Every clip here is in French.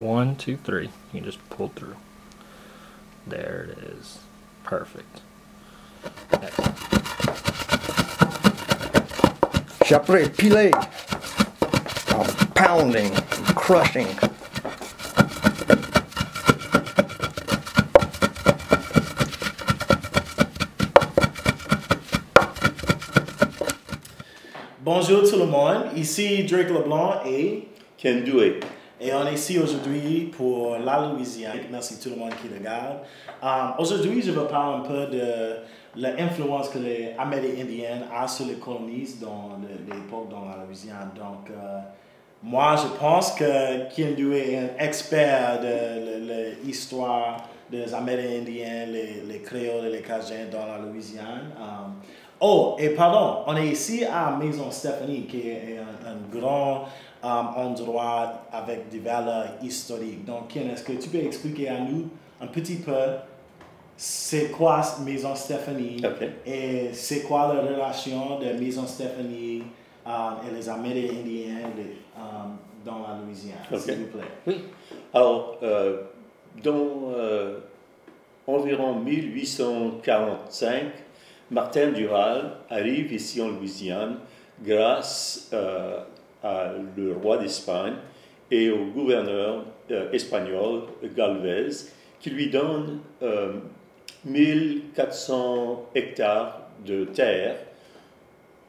One, two, three. You can just pull through. There it is. Perfect. Excellent. Chapré, pilé. Pounding, crushing. Bonjour tout le monde, ici Drake Leblanc et Ken Doué. Et on est ici aujourd'hui pour la Louisiane. Merci tout le monde qui regarde. Aujourd'hui, je vais parler un peu de l'influence que les Amérindiens ont sur les colonies dans l'époque dans la Louisiane. Donc, moi, je pense que Ken Doué est un expert de l'histoire des Amérindiens, les Créoles et les Cajuns dans la Louisiane. Oh, et pardon, on est ici à Maison Stéphanie, qui est un grand endroit avec des valeurs historiques. Donc, Ken, est-ce que tu peux expliquer à nous un petit peu c'est quoi Maison Stéphanie et c'est quoi la relation de Maison Stéphanie et les Amérindiens dans la Louisiane, s'il vous plaît? Oui. Alors, dans environ 1845, Martin Dural arrive ici en Louisiane grâce à le roi d'Espagne et au gouverneur espagnol Galvez, qui lui donne 1400 hectares de terre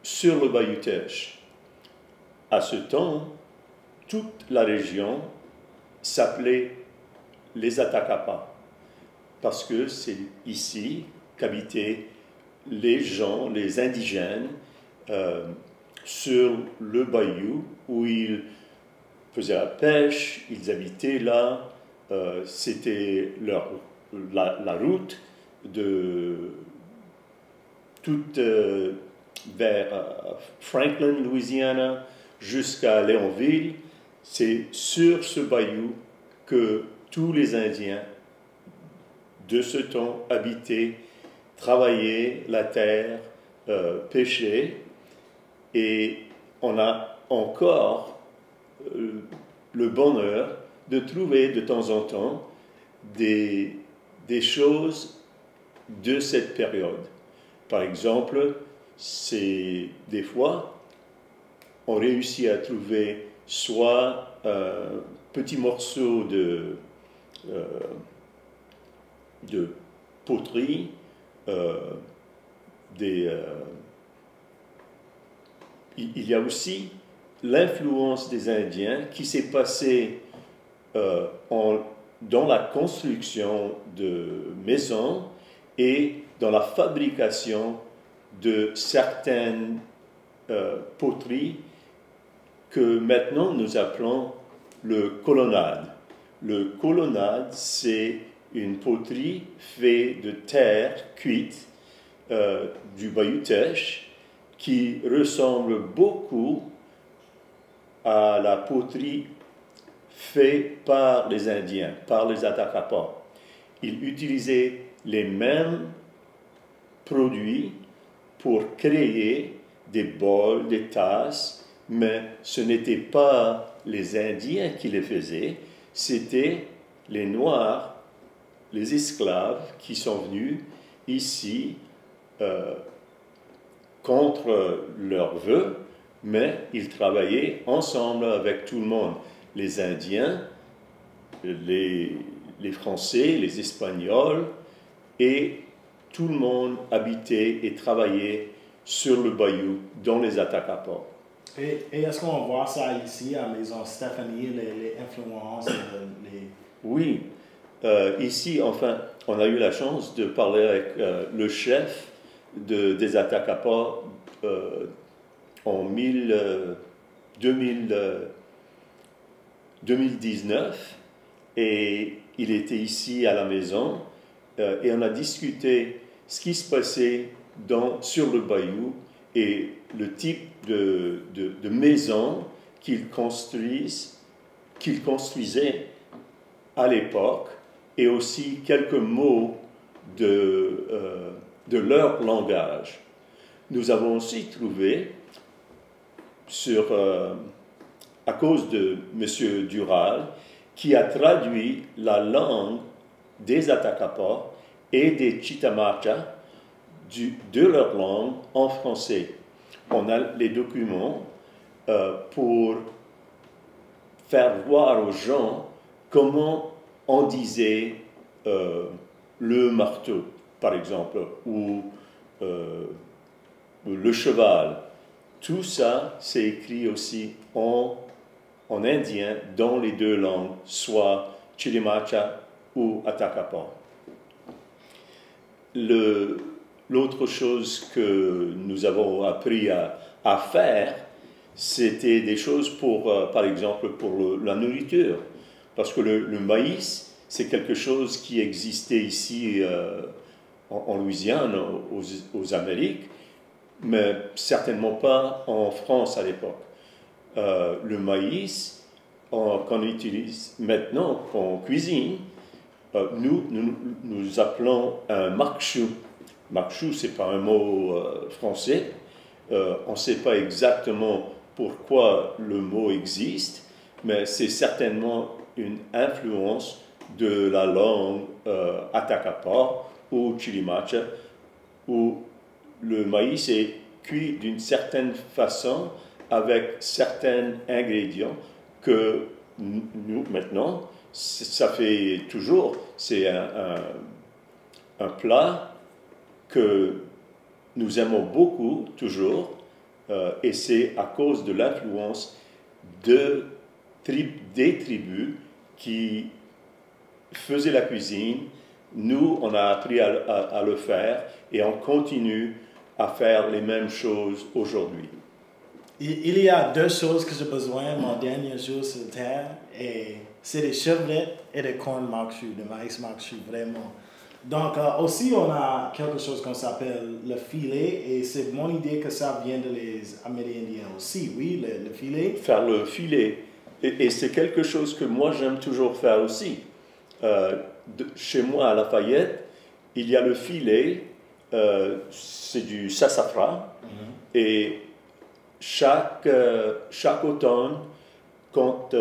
sur le bayou Teche. À ce temps, toute la région s'appelait les Atakapas, parce que c'est ici qu'habitaient les gens, les indigènes, sur le bayou où ils faisaient la pêche, ils habitaient là, c'était la route de toute vers Franklin, Louisiana, jusqu'à Léonville. C'est sur ce bayou que tous les Indiens de ce temps habitaient, travaillaient la terre, pêchaient. Et on a encore le bonheur de trouver de temps en temps des choses de cette période. Par exemple, des fois, on réussit à trouver soit un petit morceau de poterie, il y a aussi l'influence des Indiens qui s'est passée dans la construction de maisons et dans la fabrication de certaines poteries que maintenant nous appelons le colonnade. Le colonnade, c'est une poterie faite de terre cuite du bayou Teche, qui ressemble beaucoup à la poterie faite par les Indiens, par les Atakapas. Ils utilisaient les mêmes produits pour créer des bols, des tasses, mais ce n'était pas les Indiens qui les faisaient, c'était les Noirs, les esclaves qui sont venus ici contre leurs vœux, mais ils travaillaient ensemble avec tout le monde. Les Indiens, les Français, les Espagnols, et tout le monde habitait et travaillait sur le bayou, dans les Atakapas. Et est-ce qu'on voit ça ici à Maison Stéphanie, les influences, Oui, ici, enfin, on a eu la chance de parler avec le chef des Atakapas en 2019, et il était ici à la maison et on a discuté ce qui se passait sur le bayou et le type de maison qu'ils construisaient à l'époque, et aussi quelques mots de leur langage. Nous avons aussi trouvé, à cause de M. Dural, qui a traduit la langue des Attakapas et des Chitamacha de leur langue en français. On a les documents pour faire voir aux gens comment on disait le marteau, par exemple, ou le cheval. Tout ça, c'est écrit aussi en indien dans les deux langues, soit Chitimacha ou Attakapa. L'autre chose que nous avons appris à faire, c'était des choses par exemple, pour la nourriture. Parce que le maïs, c'est quelque chose qui existait ici en Louisiane, aux Amériques, mais certainement pas en France à l'époque. Le maïs qu'on utilise maintenant en cuisine, nous appelons un makchou. Makchou, ce n'est pas un mot français. On ne sait pas exactement pourquoi le mot existe, mais c'est certainement une influence de la langue Attakapa ou Chitimacha, où le maïs est cuit d'une certaine façon avec certains ingrédients que nous, maintenant, ça fait toujours, c'est un plat que nous aimons beaucoup, toujours, et c'est à cause de l'influence des tribus qui faisaient la cuisine. Nous, on a appris à le faire et on continue à faire les mêmes choses aujourd'hui. Il y a deux choses que j'ai besoin mon dernier jour sur Terre, et c'est des chevrettes et des corn makchou, de maïs makchou, vraiment. Donc aussi on a quelque chose qu'on s'appelle le filet, et c'est mon idée que ça vient de les Amérindiens aussi, oui, le filet. Faire le filet, et c'est quelque chose que moi j'aime toujours faire aussi. Chez moi à Lafayette, il y a le filet, c'est du sassafras, et chaque automne, quand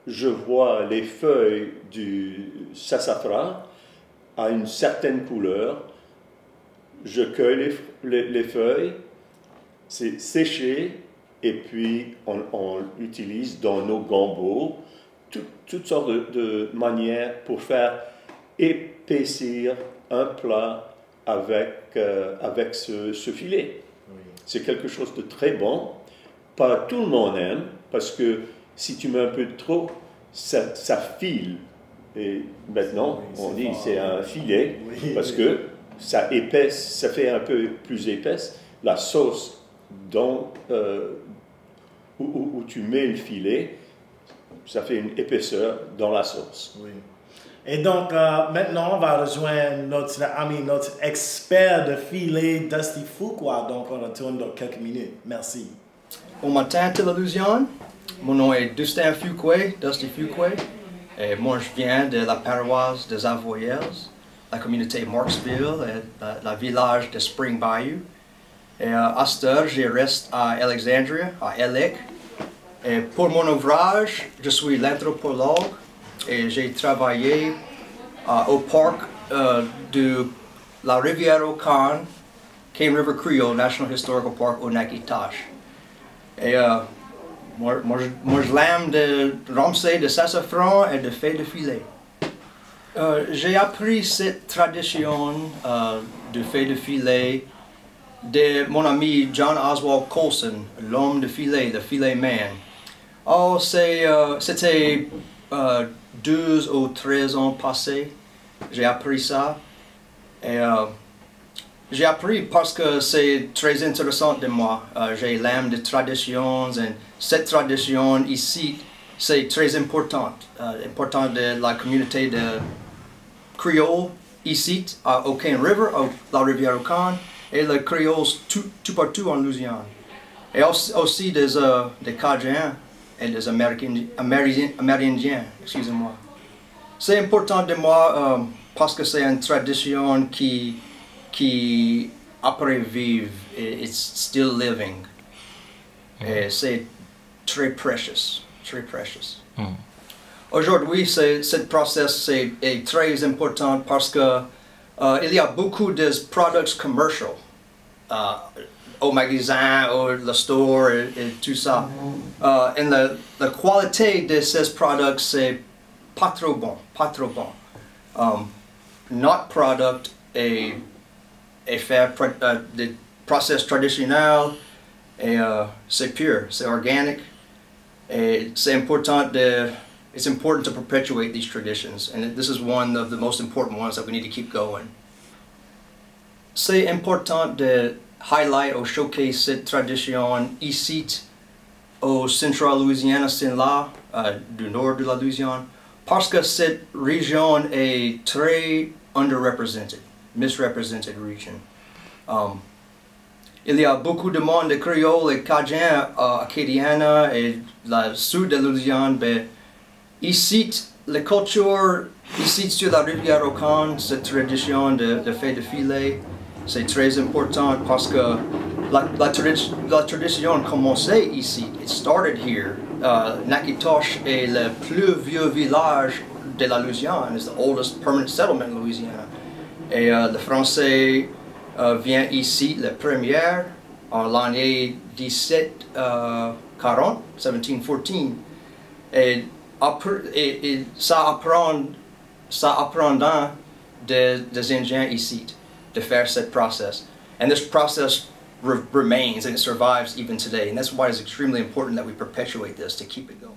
je vois les feuilles du sassafras à une certaine couleur, je cueille les feuilles, c'est séché, et puis on l'utilise dans nos gambos, toutes sortes de manières pour faire épaissir un plat avec ce filet. Oui. C'est quelque chose de très bon. Pas tout le monde aime, parce que si tu mets un peu de trop, ça file. Et maintenant, oui, on dit fort. C'est un filet, Oui, parce oui. que ça épaisse, ça fait un peu plus épaisse la sauce où tu mets le filet, ça fait une épaisseur dans la sauce. Oui. Et donc, maintenant, on va rejoindre notre ami, notre expert de filet, Dusty Fuqua. Donc, on retourne dans quelques minutes. Merci. Bon matin de la Louisiane. Mon nom est Dustin Fuqua, Dusty Fuqua. Et moi, je viens de la paroisse des Avoyelles, la communauté Marksville et le village de Spring Bayou. Et à cette heure, je reste à Alexandria, à Elec. Et pour mon ouvrage, je suis l'anthropologue et j'ai travaillé au parc de la rivière au Cane River Creole National Historical Park au Natchitoches. Et moi, je l'aime de ramasser de sassafras et de feuilles de filet. J'ai appris cette tradition de feuilles de filet de mon ami John Oswald Colson, l'homme de filet, the filet man. Oh, c'était 12 ou 13 ans passés, j'ai appris ça. Et j'ai appris parce que c'est très intéressant de moi. J'ai l'âme de traditions et cette tradition ici, c'est très importante. Important de la communauté de créoles ici, au Cane River, la rivière au Cane, et les créoles tout partout en Louisiane. Et aussi des Cajuns et des Amérindiens, excusez-moi. C'est important de moi parce que c'est une tradition qui après vive, it's still living. Et c'est très precious, très precious. Aujourd'hui, cette process est très important parce que il y a beaucoup de products commercial au magasin, au le store et tout ça. Et la qualité de ces products c'est pas trop bon, pas trop bon. Notre product est fait des process traditionnels et c'est pur, c'est organique. Et c'est important it's important to perpetuate these traditions, and this is one of the most important ones that we need to keep going. C'est important de highlight ou showcase cette tradition ici au Central Louisiana, c'est là, du nord de la Louisiane, parce que cette région est très underrepresented, misrepresented region. Il y a beaucoup de monde de créole et cajun, acadiana et la sud de la Louisiane, mais ici, la culture, ici sur la rivière Ocon, cette tradition de fête de filet, c'est très important parce que la tradition commençait ici. It started here. Natchitoches est le plus vieux village de la Louisiane. It's the oldest permanent settlement in Louisiana. Et le français vient ici la première en l'année 1714. Et ça apprend des Indiens ici to faire cette process. And this process remains and it survives even today. And that's why it's extremely important that we perpetuate this to keep it going.